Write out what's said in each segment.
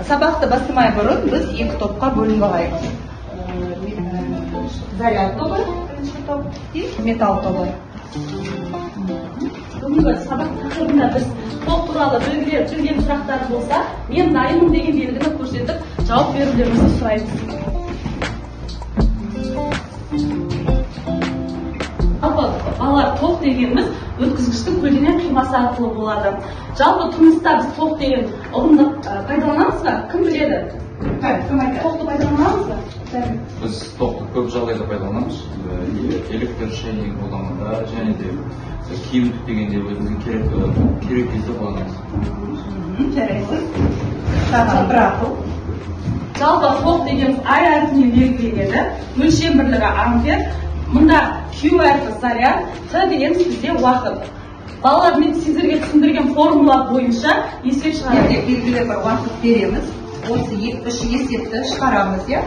Сабақты бастамай бұрын біз екі топқа бөлініп алайық. Заряд тобы, бірінші топ, металл тобы. Бүгінгі сабақ тақырыбында біз топ туралы білген сұрақтар болса, мен дайынмын деген белгіні көрсетіп, жауап берулеріңізді сұраймыз. Балалар, тоқ дегеніміз өткізгіштің көлденең қимасы арқылы болады. Жалпы тұрмыста біз тоқ деген ұғымды пайдаланамыз ба? Кім біледі? Кім айтады? Тоқты пайдаланамыз ба? Біз тоқты көп жағдайда пайдаланамыз. Электр шайнинг қолданғанда және де киім түптегенде өзімізге керек кезде қолданамыз. Жарайсыз. Бірақ Жалпы тоқ дегеніміз ай әрпімен белгіленеді. Өлшем бірлігі ампер. Мұнда Q әрпі заряд, Т деген бізде уақыт. Балалар, мен сіздерге түсіндірген формула бойынша есеп шығарамыз. Белгілі бір уақыт береміз. Осы үш есепті шығарамыз, иә?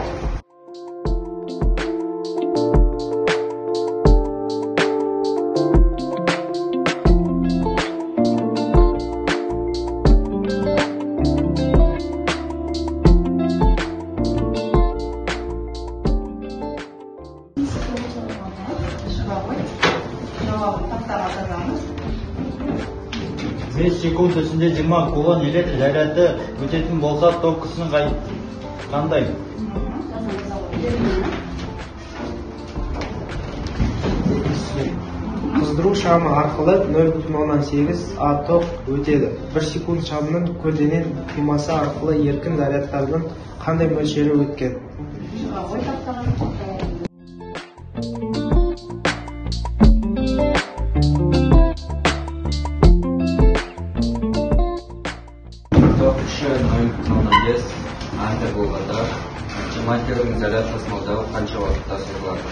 Секунд ішінде 20 кулон электр заряды өтетін болса, ток күшінің қандай? Қыздыру шамы арқылы 0,8 А ток өтеді. 1 секунд шамының көлденең қимасы арқылы еркін зарядтардың қандай мөлшері өткен? Ампер болғанда, ампердің заряд тасымалдауы қанша уақытта созылады?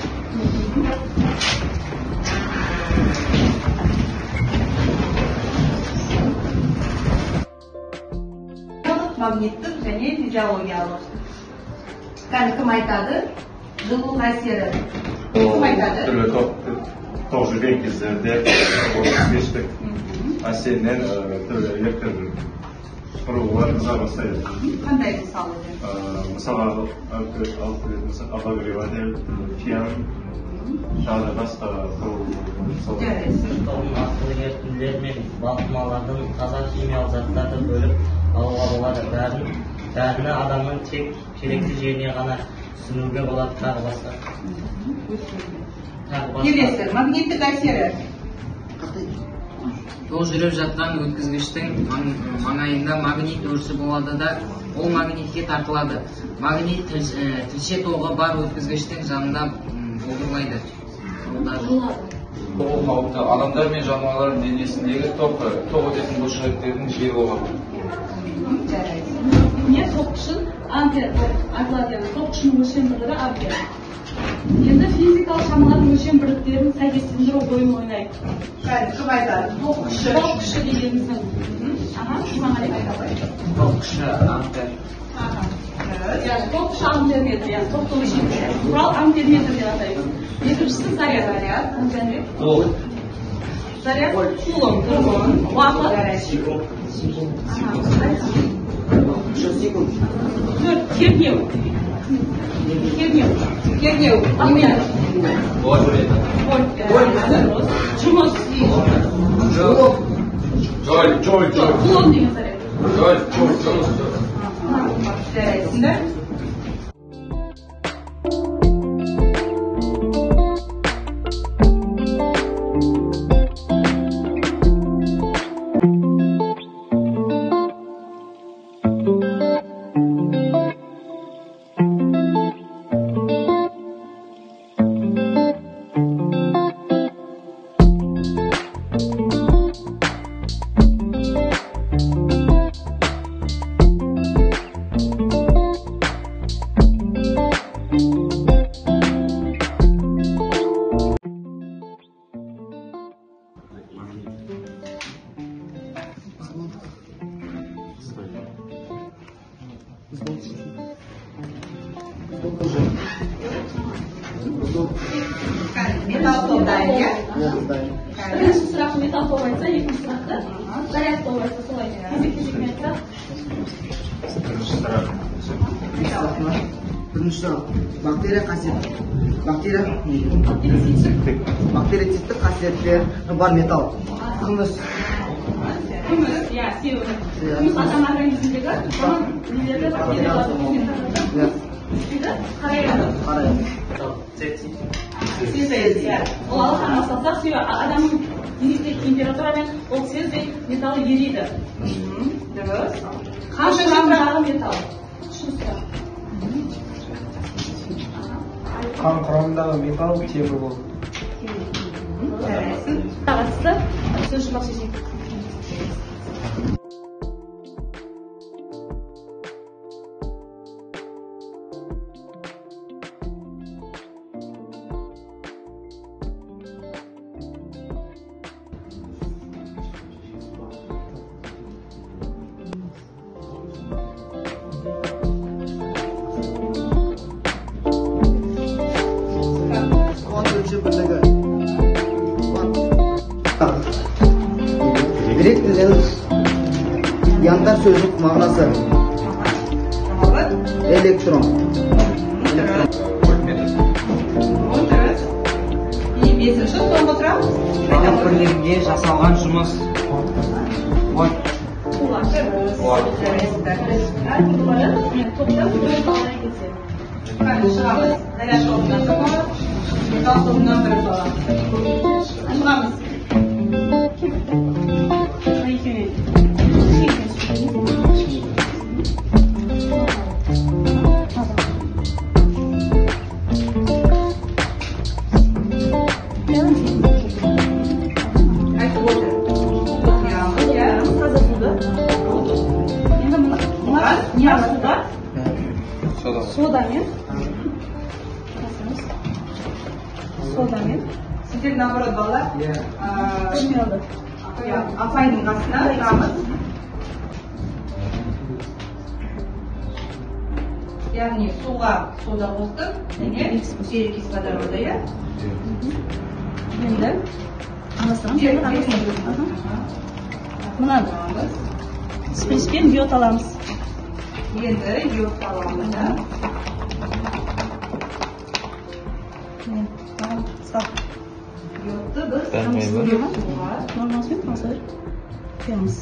Магниттік және физиологиялық. Кім айтады? Жылу әсері. Кім айтады? Түрлі тоқ жүрген кездерде бештік әсерінен түрлі электр құрылғылар қыза бастайды. Қандай мысалы? Мысалға обогреватель, фен, тағы басқа құрылғылар. Асыл ерітінділер мен балқымалардың таза химиялық заттарды бөліп алуға болады. Бәріні адамның тек керекті жеріне ғана түсінуге болады, тағы басқа. Келесі, магниттік әсері. Ол жүріп жатқан өткізгіштің маңайында магнит өрісі болады да, ол магнитке тартылады. Магнит тілше тоғы бар өткізгіштің жанында болдырмайды. Ол қауіпті адамдар мен жануарлардың денесіндегі тоқ өтетін бұлшықеттердің жиі болады. Не тоқ үшін ампер айтылады. Тоқ үшін өлшем бірлігі ампер. Енді физикалық шамалардың өлшем бірліктерін сәйкестендіру ойын ойнайық. Кім айтады? Тоқ күші. Тоқ күші дегеніміздің. Тоқ күші ампер. Тоқ күші ампер метр. Тоқты өлшем құрал ампер метр деп атаймыз. Екіншісі заряд. Заряд кулон. Уақыт. Кернеу. Ампер. Жұмыс. Кулон деген заряд. Металл дайын, иә? Бірінші сұрақты металл тобы айтса, екінші сұрақты заряд тобы айтса солай. Кезек-кезекмен айтса. Бірінші бактерия қасиеті. Бактерицидтік қасиеттері бар металл. Күміс. Иә, себебі күміс адам организміндегі нелерді бактерияларды қарайды. Сезеді, иә. Ол алған мақсатта себебі адамның денесіндегі температурамен ол сезбей металл ериді. Дұрыс. Қанша граммдағы металл? қан құрамындағы металл темір болды. Қатысты сөз жұмақ шешейік. Грек тілінің янтар сөздік мағынасы электрон. Бесінші соңғы сұрақ. Бірлерге жасалған жұмыс. Шығамыз. Заряд орнынан соңғы. Металл тобынан бірі соған. Шығамыз. Айтып отыр. Таза суды. Енді мына не суда? Содамен. Сіздер наоборот балалар. Апайдың қасына тұрамыз. Яғни суға сода қостық, серік кислорода, иә? Енді мына спичпен йод аламыз. Енді йод аламыз, да? Йодты біз нормасымен қазір құямыз.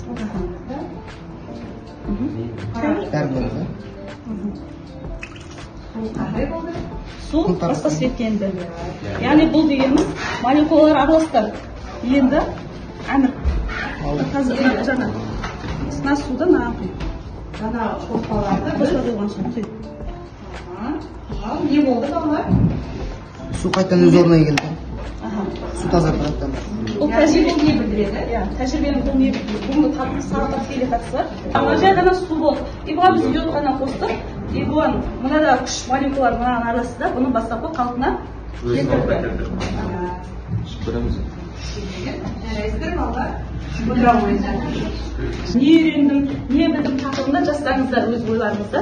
қандай болды? Су басқа светкенді. Яғни бұл дегеніміз молекулалар араласты. Енді әмір. Қазір жаңа сына суды маған құй. Жаңа қоспаларды біз қосылған соң құй. Ал не болды балалар? Су қайтадан өз орнына келді. Су тазартады. Ол тәжірибе не білдіреді? Иә, тәжірибенің бұл не бұны сағаттап келе қатысы бар. Ана жай ғана су болды. И бұған біз йод ғана қостық. И бұған мынада күш молекулалар мынаған араласты да, бұның бастапқы қалпына келтірді. Жарайсыздар балалар? Бұдырау ойында. Не үйрендім, не білдім тақырыбында жастарыңыздар өз ойларыңызды.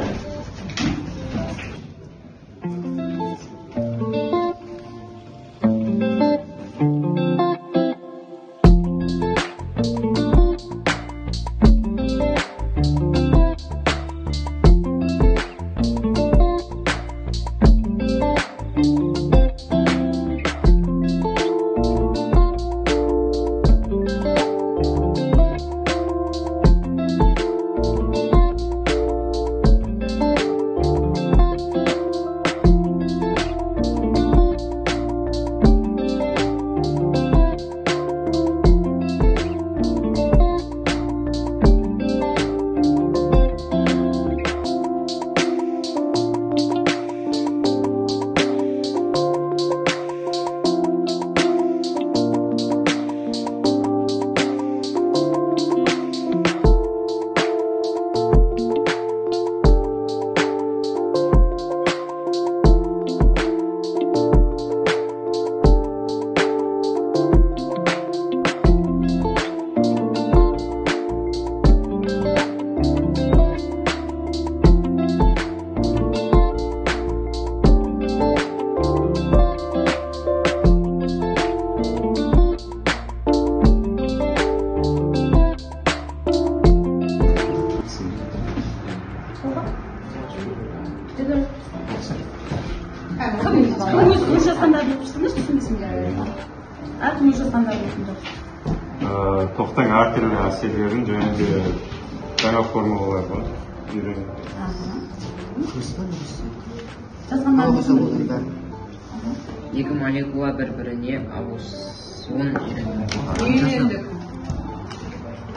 өз жазғандарын оқырсыңыз, түсінесіңдер. Әркім өз жазғандарын оқыңдар. Тоқтың әртүрлі әсерлерін және де жаңа формулалар бар. Жазғандарын екі молекула бір-біріне ауысуын Үйрендік.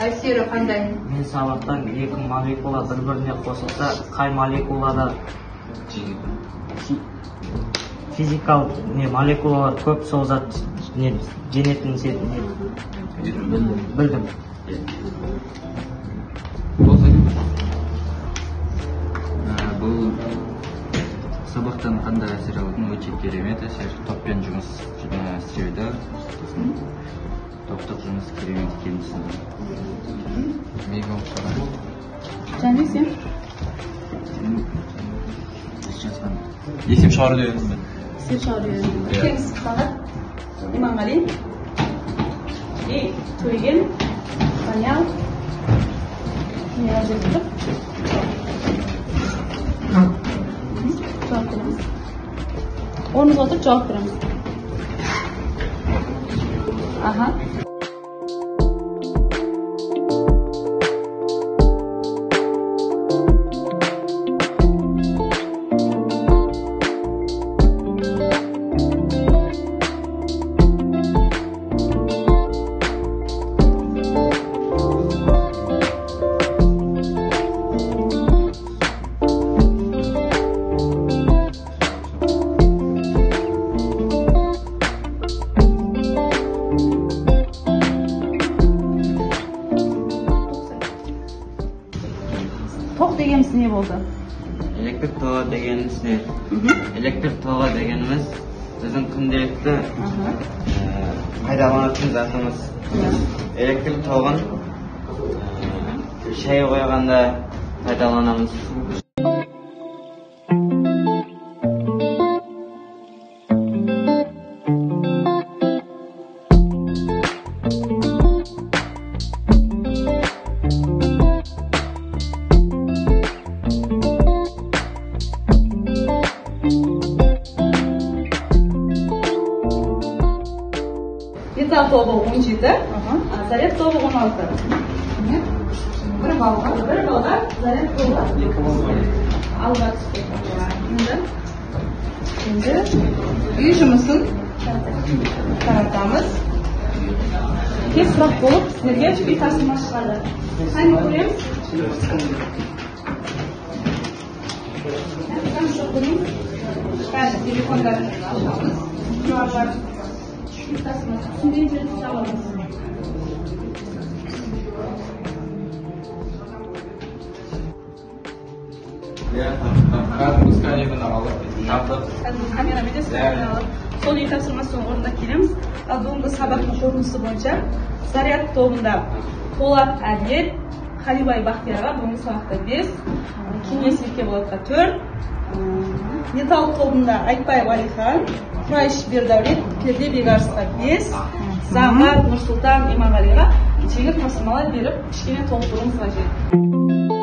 Әсері қандай? Мен сабақтан екі молекула бір-біріне қосылса, қай молекулада физикалық молекулалар көп сол зат женетінін білдім. Бұл сабақтан қандай әсер алдың? Өте керемет әсер. Топпен жұмыс істеуді, топтық жұмыс керемет екенін түсіндім. Және сен? Есеп шығаруды үйрендім мен. Есеп шығаруды үйрендім. Кеңіз сағат? Иманғали? Төлеген? Даниял? Не жазып? Жауап береміз. Орнымызға отырып жауап береміз. Аха. Тоқ дегеніміз не болды? Электр тоғы дегеніміз не? Электр тоғы дегеніміз біздің күнделікті пайдаланатын затымыз. Электр тоғын шай қойғанда пайдаланамыз. Металл тобы 17, заряд тобы 16. Бір балға. Бір балға заряд тобы. Алға түспек. Енді Үй жұмысын таратамыз. кез сұрақ болып сіздерге үй тапсырма шығады. Қайны көреміз? Қазір телефондарын ашамыз. Үй тапсырмасы. Түсіндей жерді аламыз. Қазір сканерін алып, Қазір камерамен де сол үй тапсырмасының орнына келеміз. Ал бүгінгі сабақтың қорытындысы бойынша заряд тобында Полат Әдел, Қалибай Бақтиярға бүгінгі сабақта 5, Кеңес Еркеболатқа 4, металл тобында Айтбаев Алихан, Құрайш Бердәулет, Перде Бегарысқа 5, Замат Нұрсұлтан Иманғалиға жеңіл тапсырмалар беріп, кішкене толықтыруымыз қажет.